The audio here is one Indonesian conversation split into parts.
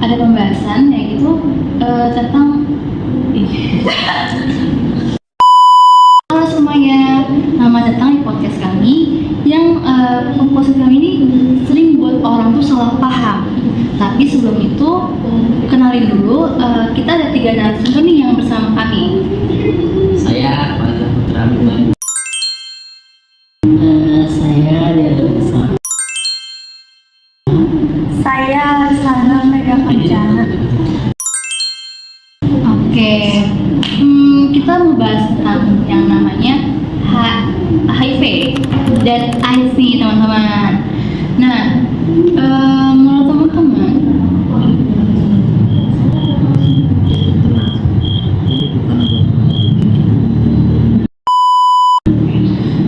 ada pembahasan yaitu tentang halo semuanya, selamat datang di podcast kami yang podcast kami ini sering buat orang tuh salah paham. Tapi sebelum itu kenalin dulu, kita ada 3 narasumber nih yang bersama kami. Saya Fajar Putra Bima. Saya Diasa. Saya Sandra Mega Kencana. Oke, kita mau bahas tentang yang namanya HIV dan AIDS nih teman-teman. Nah, menurut teman-teman,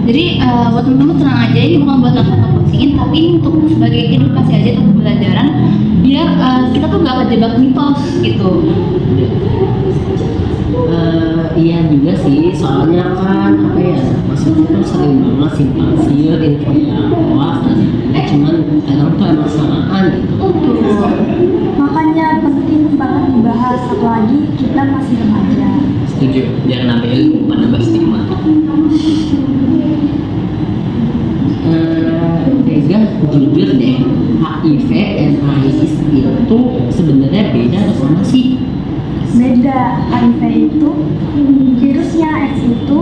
jadi buat teman-teman tenang aja, ini bukan buat nakut-nakutin, tapi ini untuk sebagai edukasi aja atau pembelajaran biar kita tuh gak kejebak mitos gitu. Iya juga sih, soalnya kan maksudnya tuh sering banget simpang siur info yang hoax, cuman kadang tuh emang samaan gitu. Makanya penting banget dibahas, apalagi kita masih remaja. Setuju, biar nambah ilmu bukan nambah stigma. Ega, jujur deh, HIV dan AIDS itu sebenarnya beda atau sama sih? Beda, HIV itu virusnya, AIDS itu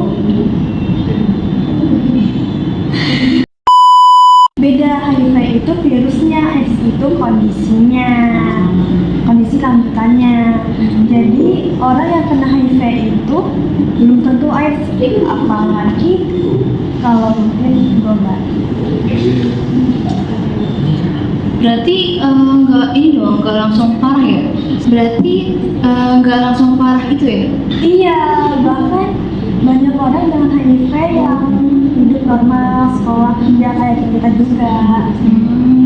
beda. HIV itu virusnya, AIDS itu kondisinya, kondisi lanjutannya. Jadi orang yang kena HIV itu belum tentu AIDS, apalagi kalau mungkin global. Berarti nggak langsung parah ya? Berarti nggak langsung parah gitu ya? Iya, bahkan banyak orang dengan HIV yang hidup normal, sekolah, kerja kayak kita juga.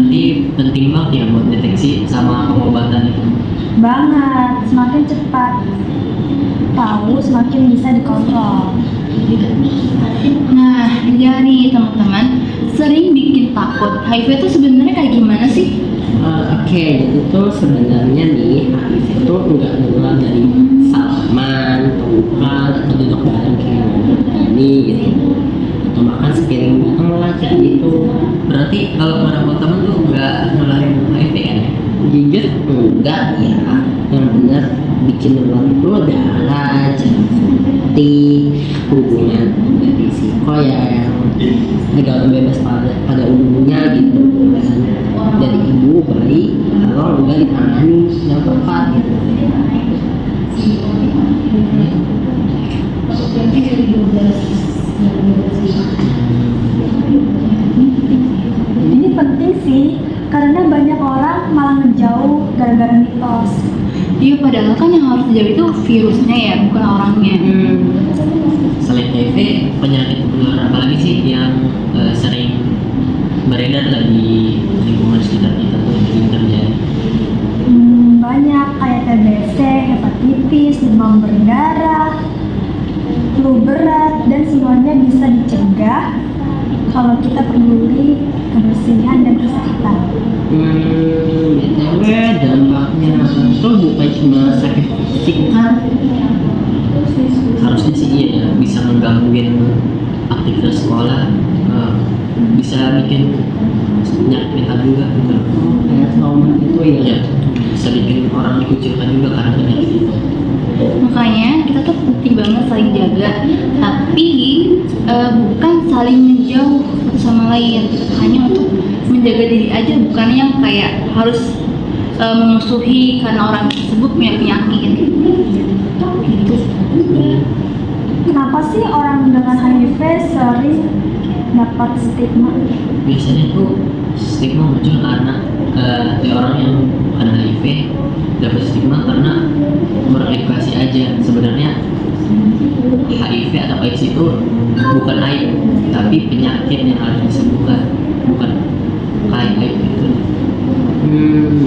Jadi penting banget ya buat deteksi sama pengobatan itu. Banget, semakin cepat tahu, semakin bisa dikontrol. Nah, ya nih teman-teman, sering bikin takut. HIV itu sebenarnya kayak gimana sih? Oke, itu sebenarnya nih HIV itu nggak nular dari salaman, pelukan, atau duduk bareng kayak ini gitu, atau makan sepiring bareng lah kayak gitu. Berarti kalau bareng teman tuh nggak nularin HIV kan ya? Jujur enggak ya, yang benar bikin nular itu darah, jalan putih, hubungan dari siko yang negara bebas pada umumnya gitu kan, dari ibu bayi kalau enggak ditangani yang tepat gitu. Ini penting sih, karena banyak orang malah ngejauh gara-gara mitos. Iya, padahal kan yang harus dijauh itu virusnya ya, bukan orangnya. Selain HIV, penyakit menular apa lagi sih yang sering beredar lah di lingkungan sekitar kita tuh yang sering terjadi? Banyak kayak TBC, hepatitis, demam berdarah, flu berat, dan semuanya bisa dicegah kalau kita peduli kebersihan dan kesehatan. BTW dampaknya itu bukan cuma sakit fisik kan? Harusnya sih iya ya, bisa menggangguin aktivitas sekolah, bisa bikin penyakit mental juga gitu. Kayak trauma itu Ya, ya. bisa bikin orang dikucilkan juga karena penyakit itu. Makanya kita tuh penting banget saling jaga, tapi bukan saling menjauh satu sama lain. Hanya untuk menjaga diri aja, bukan yang kayak harus memusuhi karena orang tersebut punya penyakit. Gitu. Kenapa sih orang dengan HIV sering dapat stigma? Biasanya tuh stigma muncul karena orang yang kena HIV dapat stigma karena meredukasi aja. Sebenarnya HIV atau AIDS itu bukan aib, tapi penyakit yang harus disembuhkan, bukan kayak aib itu.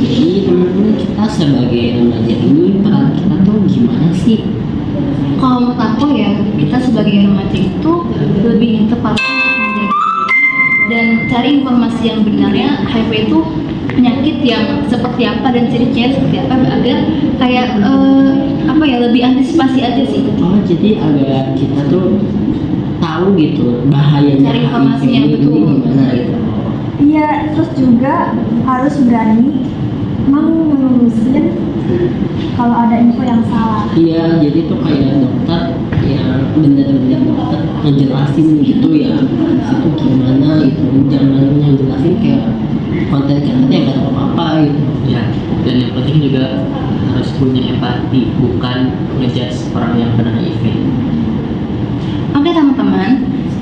Jadi teman-teman, kita sebagai remaja ini peran kita tuh gimana sih? Kalau menurut aku ya, kita sebagai remaja itu lebih tepat untuk menjaga diri dan cari informasi yang benarnya. HIV itu penyakit yang seperti apa dan ciri-cirinya seperti apa agar kayak apa ya, lebih antisipasi aja sih. Oh, jadi agak kita tuh tahu gitu bahayanya Cari informasinya, HIV ini betul. gimana gitu. Iya, terus juga harus berani menelusurin kalau ada info yang salah. Iya, jadi tuh kayak dokter yang bener-bener dokter ngejelasin gitu ya, itu gimana gitu, jangan yang jelasin kayak konten yang nggak tahu apa gitu. Ya, dan yang penting juga harus punya empati, bukan ngejudge orang yang kena HIV. Oke teman-teman,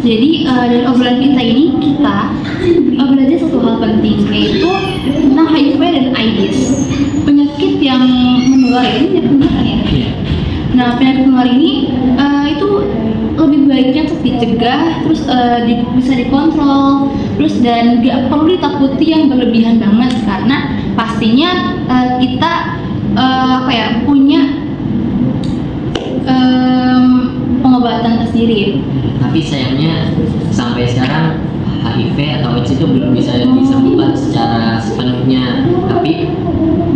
jadi dari obrolan kita ini kita belajar satu hal penting, yaitu tentang HIV dan AIDS, penyakit yang menular. Ini penyakit menular kan ya? Iya. Nah, penyakit menular ini itu lebih baiknya untuk dicegah, terus bisa dikontrol, terus dan gak perlu ditakuti yang berlebihan banget, karena pastinya kita apa ya, punya pengobatan tersendiri ya. Tapi sayangnya sampai sekarang HIV atau AIDS itu belum bisa disembuhkan secara sepenuhnya, tapi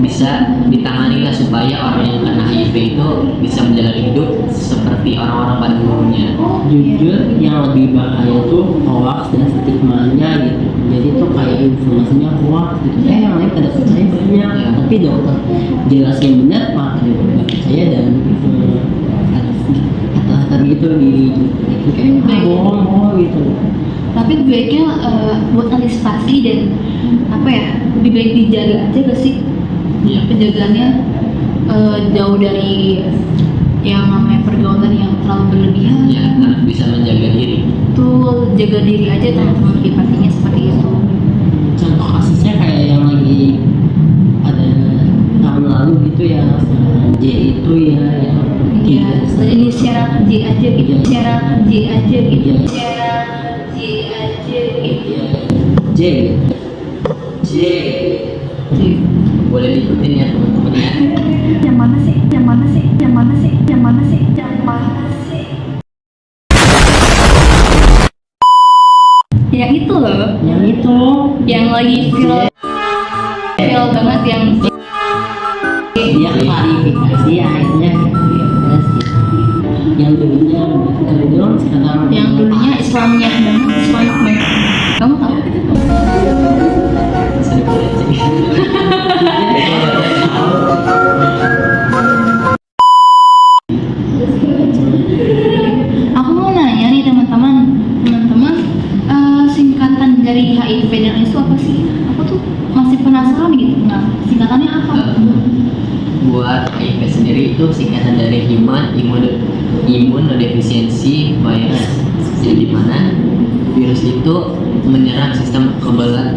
bisa ditangani lah supaya orang yang kena HIV itu bisa menjalani hidup seperti orang-orang pada umumnya. Jujur yang lebih bahaya tuh hoax dan stigmanya gitu. Jadi tuh kayak informasinya hoax gitu. Yang lain pada percaya banyak, tapi dokter jelasnya benar maka dia nggak percaya dan kata-kata gitu di kayak bohong gitu. Tapi baiknya buat antisipasi dan apa ya, lebih baik dijaga aja gak sih? Iya. Penjagaannya jauh dari yang namanya pergaulan yang terlalu berlebihan. Ya, harus bisa menjaga diri. Tuh, jaga diri aja teman-teman, pastinya seperti itu. Contoh kasusnya kayak yang lagi ada tahun lalu gitu ya, J itu ya yang Iya, ini syarat J aja gitu, syarat J aja gitu, syarat J aja gitu. J J Boleh diikutin ya teman-teman ya. Yang mana sih? Yang mana sih? Yang mana sih? Yang mana sih? Yang mana sih? Yang itu loh, yang itu yang lagi viral banget yang dia klarifikasi akhirnya bebas gitu. Yang dulunya dulu sekarang yang dulunya Islamnya banget, Islamic banget. Kamu tahu? Sedikit aja. Aku mau nanya nih teman-teman, singkatan dari HIV dan AIDS itu apa sih? Aku tuh masih penasaran gitu. Nah, singkatannya apa? Buat HIV sendiri itu singkatan dari Human Immunodeficiency Virus, yang dimana virus itu menyerang sistem kekebalan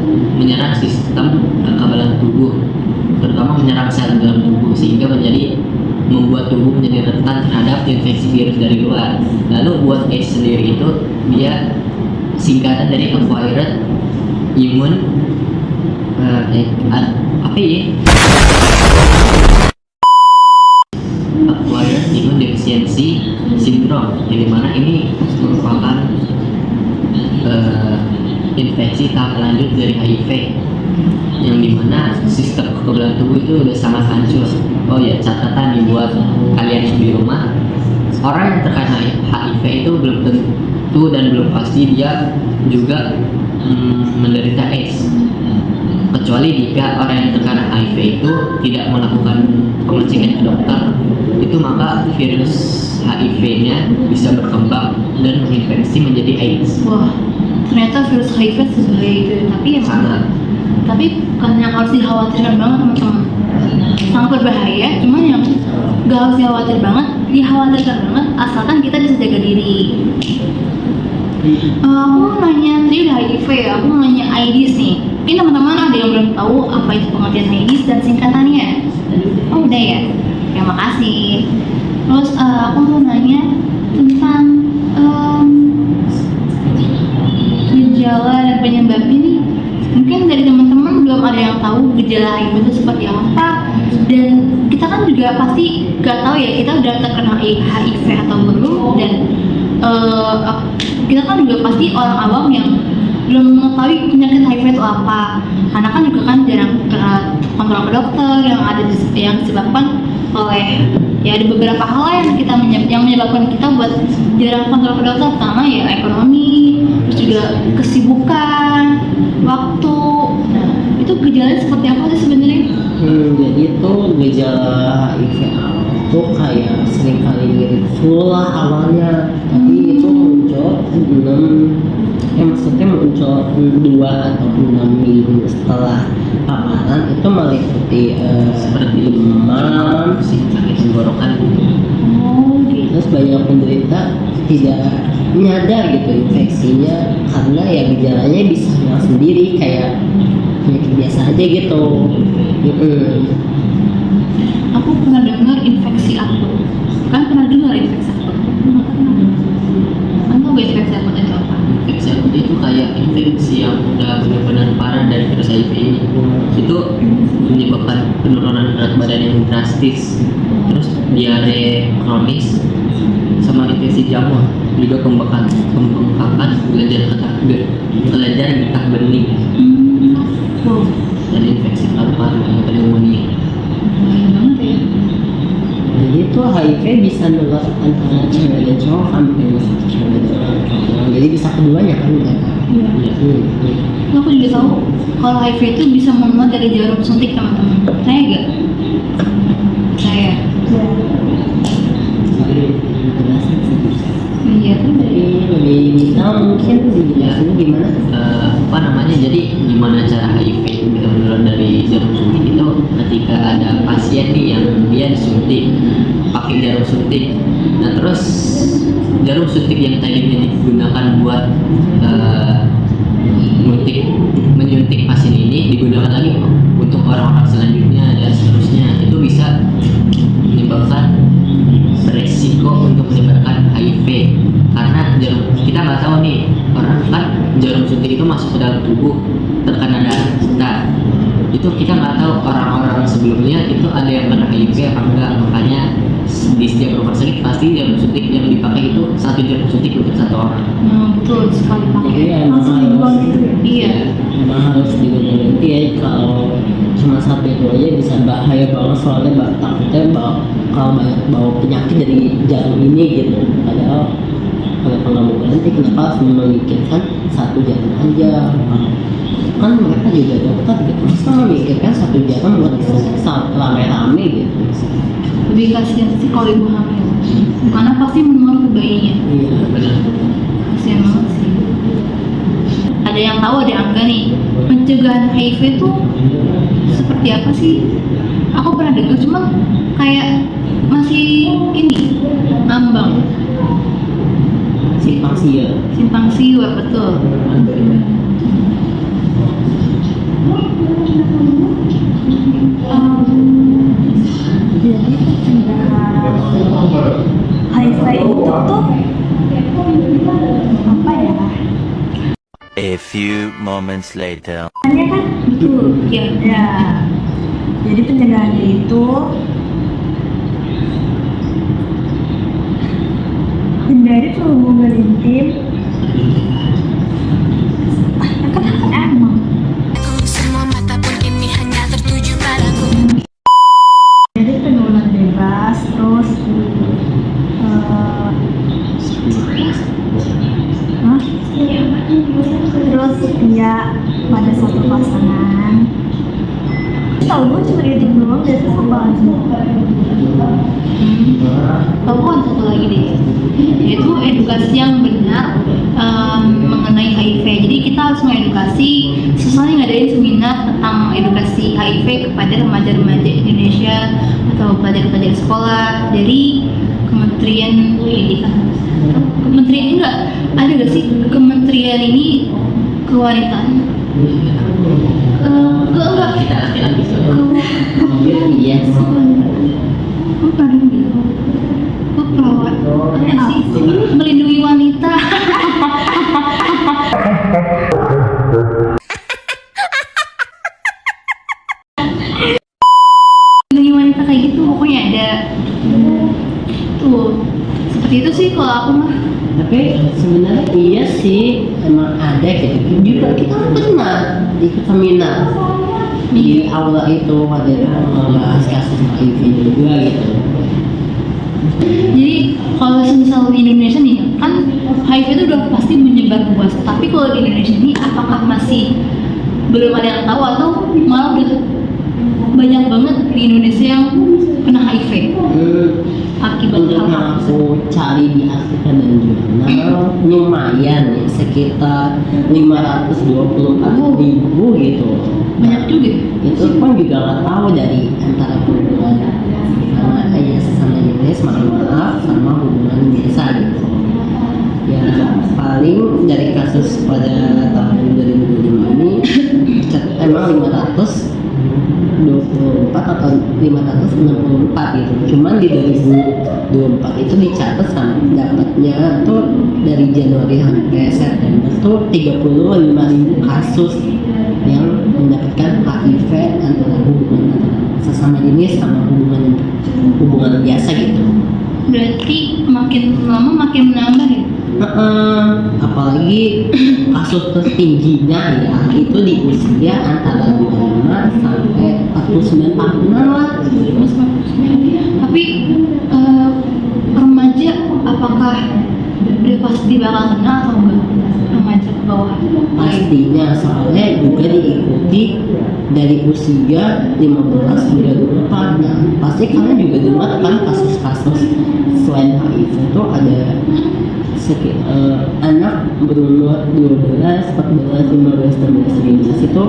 tubuh, terutama menyerang sel dalam tubuh, sehingga membuat tubuh menjadi rentan terhadap infeksi virus dari luar. Lalu buat AIDS sendiri itu dia singkatan dari Acquired Immune apa ya? Acquired Immunodeficiency Syndrome, yang dimana ini merupakan infeksi tahap lanjut dari HIV, yang dimana sistem kekebalan tubuh itu udah sangat hancur. Oh ya, catatan nih buat kalian yang di rumah, orang yang terkena HIV itu belum tentu dan belum pasti dia juga menderita AIDS, kecuali jika orang yang terkena HIV itu tidak melakukan pengecekan ke dokter. Itu maka virus HIV-nya bisa berkembang dan menginfeksi menjadi AIDS. Wah, ternyata virus HIV sebagai itu, tapi ya Sangat. tapi bukan yang harus dikhawatirkan banget teman-teman. Sangat berbahaya, cuman yang gak harus dikhawatirkan banget asalkan kita bisa jaga diri. Aku mau nanya tadi udah HIV ya, aku mau nanya AIDS nih. Ini teman-teman ada yang belum tahu apa itu pengertian AIDS dan singkatannya? Oh udah ya, terima kasih. Terus aku mau nanya tentang gejala dan penyebab ini. Mungkin dari teman-teman belum ada yang tahu gejala HIV itu seperti apa, dan kita kan juga pasti gak tahu ya kita udah terkena HIV atau belum, dan kita kan juga pasti orang awam yang belum mengetahui penyakit HIV itu apa, karena kan juga kan jarang kontrol ke dokter yang disebabkan oleh ya ada beberapa hal yang yang menyebabkan kita buat jarang kontrol ke dokter, pertama ya ekonomi, terus juga kesibukan, waktu. Nah, itu gejalanya seperti apa sih sebenarnya? Jadi tuh gejala HIV itu kayak seringkali mirip flu lah awalnya, tapi itu muncul maksudnya muncul 2 atau 6 minggu setelah paparan, itu meliputi Seperti demam, sakit tenggorokan. Oh, gitu. terus banyak penderita tidak menyadar gitu infeksinya, karena ya gejalanya bisa hilang sendiri kayak penyakit biasa aja gitu. Aku pernah dengar infeksi akut. Kan pernah dengar infeksi akut? Nggak pernah. Kamu tahu gak infeksi akut itu apa? Infeksi akut itu kayak infeksi yang udah benar-benar parah dari virus HIV ini. Itu menyebabkan penurunan berat badan yang drastis, terus diare kronis, sama infeksi jamur, juga pembengkakan kelenjar getah bening, Wow, dan infeksi paru-paru yang pneumonia. bahaya banget ya. Jadi tuh HIV bisa nular antara cewek dan cowok, hampir bisa cewek dan cowok. Jadi bisa keduanya kan mereka. Iya. Aku juga tahu kalau HIV itu bisa menular dari jarum suntik, teman-teman. Saya gak? Saya. Jadi penjelasan sih. Iya. Jadi lebih detail mungkin dijelasin gimana? Apa namanya, jadi gimana cara HIV itu bisa menular dari jarum suntik itu ketika ada pasien nih yang dia disuntik pakai jarum suntik. Nah terus jarum suntik yang tadinya digunakan buat menyuntik pasien ini digunakan lagi untuk orang-orang selanjutnya dan seterusnya, itu bisa menyebabkan beresiko untuk menyebarkan HIV, karena kita nggak tahu nih, orang kan jarum suntik itu masuk ke dalam tubuh, terkena darah kita, itu kita nggak tahu orang-orang sebelumnya itu ada yang kena HIV apa enggak. Makanya di setiap rumah sakit pasti jarum suntik yang dipakai itu satu jarum suntik untuk satu orang. Nah, betul sekali Jadi pakai. emang Langsung dibuang harus gitu ya? Iya. emang harus diganti ya, kalau cuma satu itu aja bisa bahaya banget, soalnya takutnya kalau banyak bawa penyakit dari jarum ini gitu. Padahal kenapa nggak mau ganti, kenapa harus memikirkan satu jarum aja? Kan mereka juga dokter gitu, masa memikirkan satu jarum buat disuntik rame-rame gitu. Lebih kasihan sih kalau ibu hamil, karena pasti menular ke bayinya. Iya. Benar. Kasihan banget sih. Ada yang tahu, ada yang enggak nih, pencegahan HIV itu seperti apa sih? Aku pernah dengar, cuma kayak masih ini ngambang, Simpang siur. simpang siur, betul. Jadi pencegahan HIV itu tuh apa ya? A few moments later. Hanya kan Betul, ya. ya. Jadi pencegahannya itu hindari hubungan intim. Kenapa emang? Semua mata pun kini hanya tertuju padaku. Jadi penular bebas, terus terus setia pada satu pasangan. Tahu gue cuma itu doang, dari itu apa aja? Aku ada satu lagi deh, yaitu edukasi yang benar mengenai HIV. Jadi kita harus mengedukasi, sesuai ngadain seminar tentang edukasi HIV kepada remaja-remaja Indonesia atau pelajar-pelajar sekolah dari Kementerian Pendidikan. Kementerian enggak, ada gak sih kementerian ini kewanitaan? Enggak. Kita laki-laki Iya. Gue pernah dengar. Gue perawat. Apa sih? Melindungi wanita. Melindungi wanita kayak gitu, pokoknya ada. Tuh, seperti itu sih kalau aku mah. Tapi sebenarnya iya sih, emang ada gitu. Juga kita pernah ikut seminar di aula itu waktu itu membahas kasus HIV juga gitu. Jadi kalau misal di Indonesia nih kan HIV itu udah pasti menyebar luas. Tapi kalau di Indonesia ini apakah masih belum ada yang tahu atau malah udah banyak banget di Indonesia yang kena HIV akibat Untuk hal aku cari di artikel dan jurnal lumayan ya, sekitar 524.000 gitu. banyak juga. Itu pun juga nggak tahu dari antara hubungan sama ya sesama jenis, maaf, sama hubungan biasa gitu. Ya paling dari kasus pada tahun 2025 ini emang 524 atau 564 gitu. Cuman di 2024 itu dicatat dapatnya tuh dari Januari sampai September tuh 35.000 kasus yang mendapatkan HIV antara hubungan sesama jenis sama hubungan biasa gitu. Berarti makin lama makin menambah ya. Apalagi kasus tertingginya ya itu di usia antara 25 sampai 49 tahunan lah. Tapi remaja apakah udah pasti bakal kena atau enggak? Remaja ke bawah Pastinya soalnya juga diikuti dari usia 15 hingga 24. Nah, pasti kalian juga dengar kan kasus-kasus selain HIV itu ada anak berumur 12, 14, 15, 16, 17 itu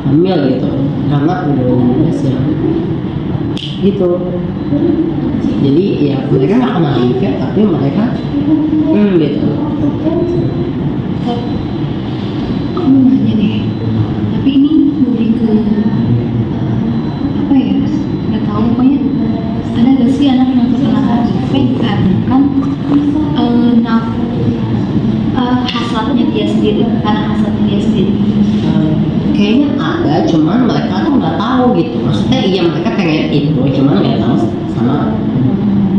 hamil gitu karena udah 16 ya gitu. Jadi ya mereka nggak kena HIV tapi mereka gitu. Aku mau nanya deh, tapi ini lebih ke apa ya? Nggak tahu pokoknya ada nggak sih anak yang terkena HIV karena hasratnya dia sendiri, karena hasratnya dia sendiri. Kayaknya ada, cuman mereka tuh nggak tahu gitu. Maksudnya iya mereka pengen itu, cuman nggak tahu sama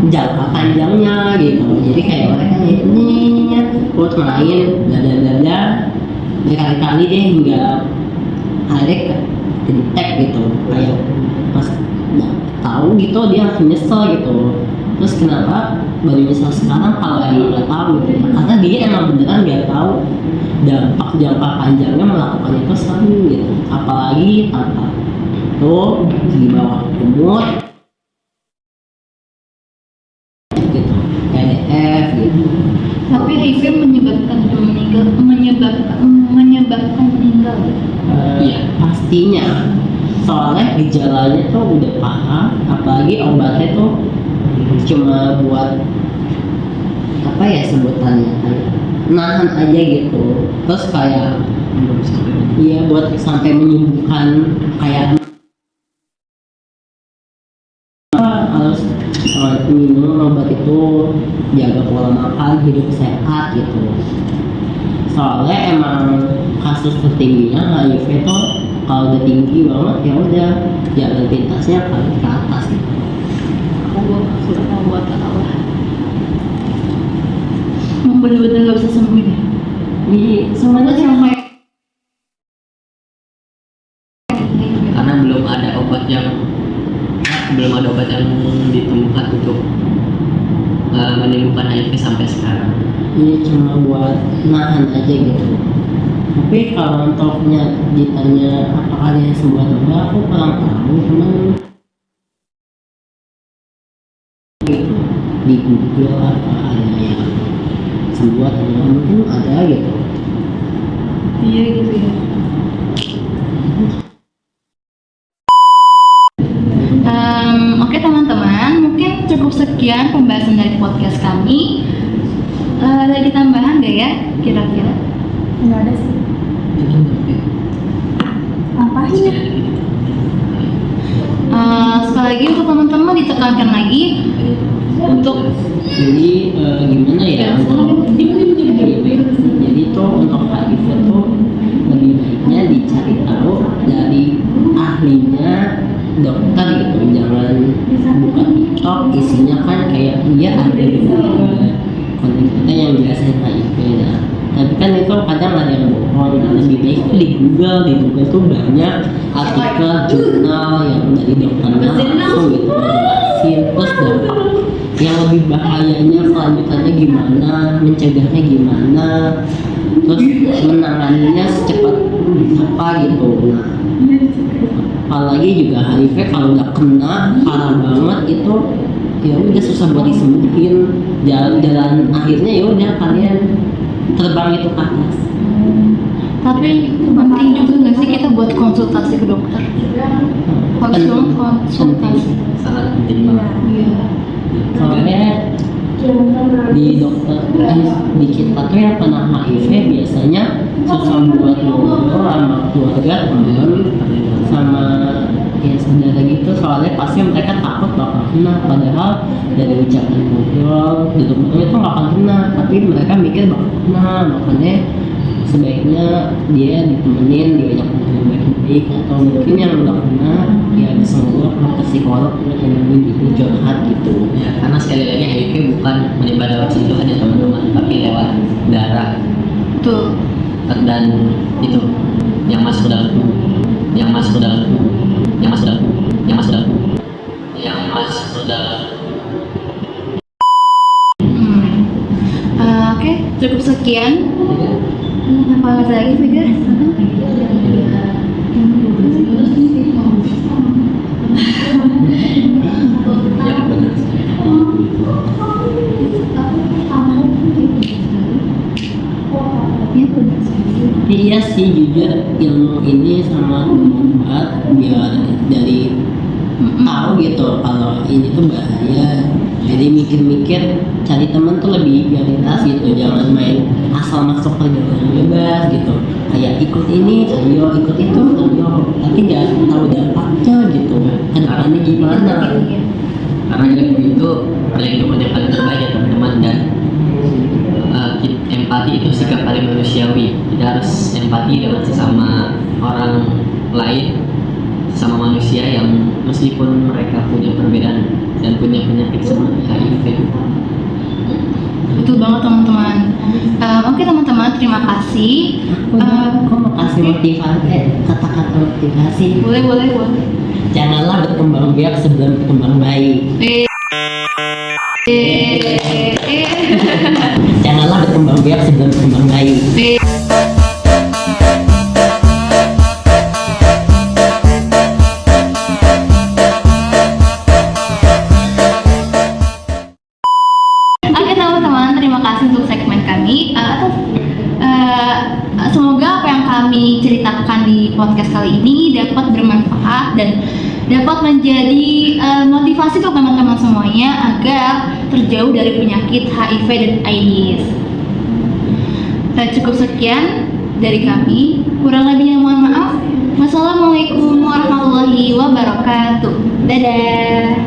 jangka panjangnya gitu. Jadi kayak mereka ini buat main bla berkali-kali deh hingga akhirnya kedetek gitu. Kayak pas nggak tahu gitu dia langsung nyesel gitu. Terus kenapa baru nyesel sekarang kalau emang nggak tahu gitu? Karena dia emang beneran nggak tahu dampak jangka panjangnya melakukan itu sering gitu. Apalagi tanpa tuh di bawah umur gitu, LDF gitu. Tapi HIV menyebabkan meninggal. Iya pastinya. Soalnya gejalanya tuh udah parah, apalagi obatnya tuh cuma buat apa ya sebutannya kayak nahan aja gitu. Terus kayak iya buat sampai menyembuhkan kayak harus minum obat itu, jaga pola makan, hidup sehat gitu. Soalnya emang kasus tertingginya HIV itu kalau udah tinggi banget ya udah jalan pintasnya paling ke atas gitu. Aku sudah mau buat Allah. Mau bener-bener nggak bisa sembuh deh. Semuanya Sampai Karena belum ada obat yang ditemukan untuk menyembuhkan HIV sampai sekarang. ini cuma buat nahan aja gitu. Tapi kalau untuknya ditanya apakah dia sembuh atau enggak, aku kurang tahu. Cuman gitu, di Google apa ada yang sembuh atau enggak, mungkin ada gitu. iya gitu ya. Oke teman-teman, mungkin cukup sekian pembahasan dari podcast kami. Ada lagi tambahan nggak ya kira-kira? Nggak ada sih. Apa sih? Sekali lagi untuk teman-teman ditekankan lagi untuk Jadi gimana ya jadi tuh untuk HIV tuh lebih baiknya dicari tahu dari ahlinya dokter gitu, jangan buka TikTok isinya kan kayak iya ada konten-konten yang biasanya HIV. Nah Tapi kan itu kadang ada yang bohong. Nah, lebih baik itu di Google tuh banyak artikel jurnal yang dari dokternya langsung gitu jelasin terus dampak yang lebih bahayanya kelanjutannya gimana, mencegahnya gimana, terus menanganinya secepat apa gitu. Nah, apalagi juga HIV kalau udah kena parah banget itu ya udah susah buat disembuhin. Jalan akhirnya ya udah kalian terbang itu ke atas. Tapi penting juga nggak sih kita buat konsultasi ke dokter? Harus dong konsultasi. Sangat penting banget. Iya. Soalnya di dokter di kita tuh yang kena HIV biasanya susah buat ngobrol sama keluarga, teman, sama ya saudara gitu. Soalnya pasti mereka takut bakal kena, padahal dari ucapan ngobrol duduk itu nggak akan kena, tapi mereka mikir bakal kena. Makanya sebaiknya dia ditemenin, diajak ngobrol baik-baik, atau mungkin yang udah kena ya bisa ngobrol ke psikolog untuk yang curhat gitu. Ya, karena sekali lagi HIV bukan menyebar lewat sentuhan ya teman-teman, tapi lewat darah Tuh. dan itu yang masuk ke dalam tubuh, yang masuk ke dalam tubuh, yang masuk ke dalam tubuh, yang masuk ke dalam tubuh, yang masuk ke dalam. Oke, cukup sekian. Apa ada lagi, Fikir? Ya benar. Iya sih, jujur ilmu ini sama bermanfaat biar dari tahu gitu kalau ini tuh bahaya. Jadi mikir-mikir cari temen tuh lebih prioritas gitu, jangan main asal masuk pergaulan bebas gitu. Kayak ikut ini, ayo ikut itu, ayo, tapi nggak tahu dampaknya gitu. Kedepannya gimana? Karena ilmu itu paling paling terbaik ya teman-teman, dan empati itu sikap paling manusiawi. Kita harus empati dengan sesama orang lain, sama manusia yang meskipun mereka punya perbedaan dan punya penyakit seperti HIV. Betul banget teman-teman. Oke teman-teman, terima kasih. Kok mau kasih motivasi, kata-kata motivasi? Boleh. Janganlah berkembang biak sebelum berkembang baik. Janganlah berkembang biak sebelum berkembang baik. Oke teman-teman, terima kasih untuk segmen kami. Semoga apa yang kami ceritakan di podcast kali ini dapat bermanfaat dan dapat menjadi motivasi untuk teman-teman semuanya agar terjauh dari penyakit HIV dan AIDS. Cukup sekian dari kami. Kurang lebihnya mohon maaf. Wassalamualaikum warahmatullahi wabarakatuh. Dadah.